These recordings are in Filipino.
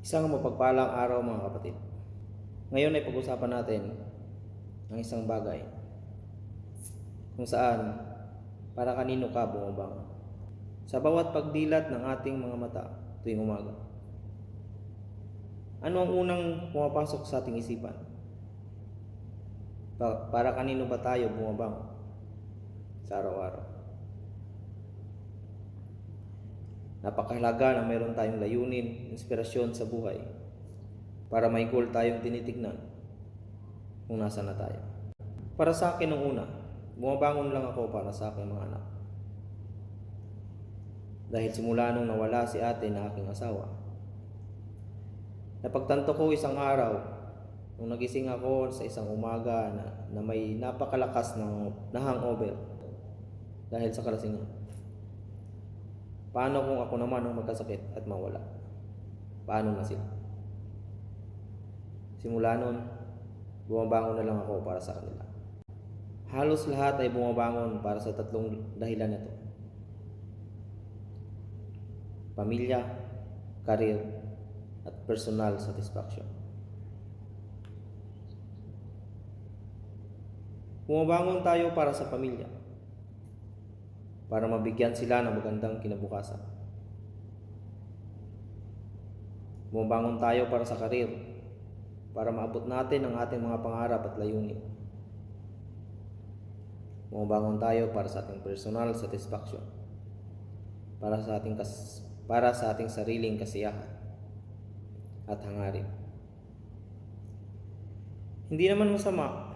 Isang mapagpalang araw mga kapatid. Ngayon ay pag-usapan natin ang isang bagay kung saan para kanino ka bumabangon. Sa bawat pagdilat ng ating mga mata tuwing umaga, ano ang unang pumapasok sa ating isipan? Para kanino ba tayo bumabangon sa araw-araw? Napakahalaga na mayroon tayong layunin, inspirasyon sa buhay para may goal tayong tinitignan kung nasa na tayo. Para sa akin nung una, bumabangon lang ako para sa aking mga anak. Dahil simula nung nawala si ate na aking asawa, napagtanto ko isang araw nung nagising ako sa isang umaga na may napakalakas na hangover dahil sa kalasingan. Paano kung ako naman ang magkasakit at mawala? Paano na sila? Simula nun, bumabangon na lang ako para sa kanila. Halos lahat ay bumabangon para sa tatlong dahilan na ito: pamilya, career, at personal satisfaction. Bumabangon tayo para sa pamilya, para mabigyan sila ng magandang kinabukasan. Bumabangon tayo para sa karir, para maabot natin ang ating mga pangarap at layunin. Bumabangon tayo para sa ating personal satisfaction, para sa ating sariling kasiyahan at hangarin. Hindi naman masama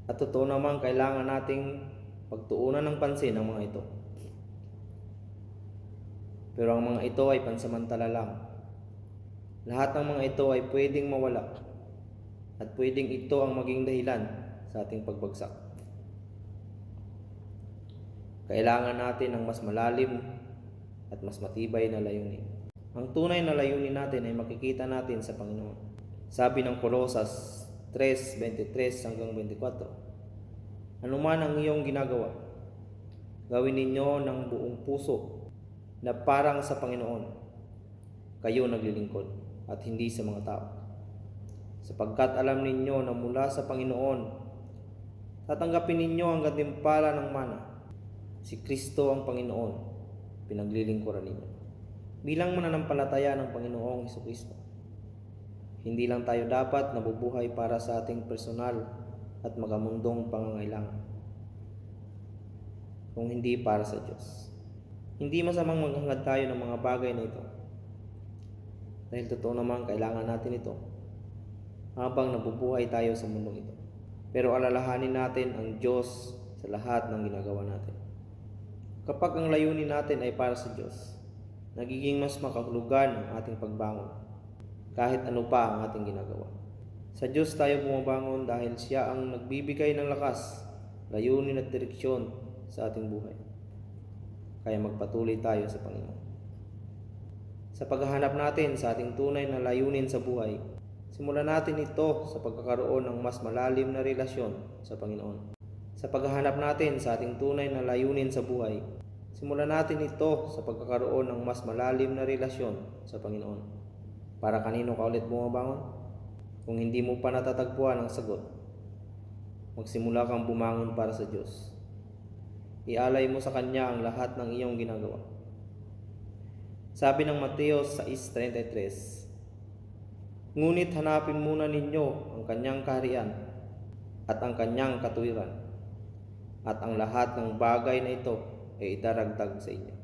at totoo naman kailangan nating pagtuunan ng pansin ang mga ito. Pero ang mga ito ay pansamantala lang. Lahat ng mga ito ay pwedeng mawala at pwedeng ito ang maging dahilan sa ating pagbagsak. Kailangan natin ng mas malalim at mas matibay na layunin. Ang tunay na layunin natin ay makikita natin sa Panginoon. Sabi ng Colosas 3:23 hanggang 24, ano man ang iyong ginagawa, gawin ninyo ng buong puso na parang sa Panginoon kayo naglilingkod at hindi sa mga tao. Sapagkat alam ninyo na mula sa Panginoon tatanggapin ninyo ang gantimpala ng mana. Si Kristo ang Panginoon, pinaglilingkuran ninyo. Bilang mananampalataya ng Panginoong Hesukristo, hindi lang tayo dapat nabubuhay para sa ating personal at magamundong pangangailangan, kung hindi para sa Diyos. Hindi masamang maghangad tayo ng mga bagay na ito, dahil totoo naman kailangan natin ito habang nabubuhay tayo sa mundong ito. Pero alalahanin natin ang Diyos sa lahat ng ginagawa natin. Kapag ang layunin natin ay para sa Diyos, nagiging mas makahulugan ang ating pagbangon kahit ano pa ang ating ginagawa. Sa Diyos tayo bumabangon dahil Siya ang nagbibigay ng lakas, layunin at direksyon sa ating buhay. Kaya magpatuloy tayo sa Panginoon. Sa paghahanap natin sa ating tunay na layunin sa buhay, simulan natin ito sa pagkakaroon ng mas malalim na relasyon sa Panginoon. Sa paghahanap natin sa ating tunay na layunin sa buhay, simulan natin ito sa pagkakaroon ng mas malalim na relasyon sa Panginoon. Para kanino ka ulit bumabangon? Kung hindi mo pa natatagpuan ang sagot, magsimula kang bumangon para sa Diyos. Ialay mo sa Kanya ang lahat ng iyong ginagawa. Sabi ng Mateo 6:33, ngunit hanapin muna ninyo ang Kanyang kaharian at ang Kanyang katuwiran, at ang lahat ng bagay na ito ay idaragdag sa inyo.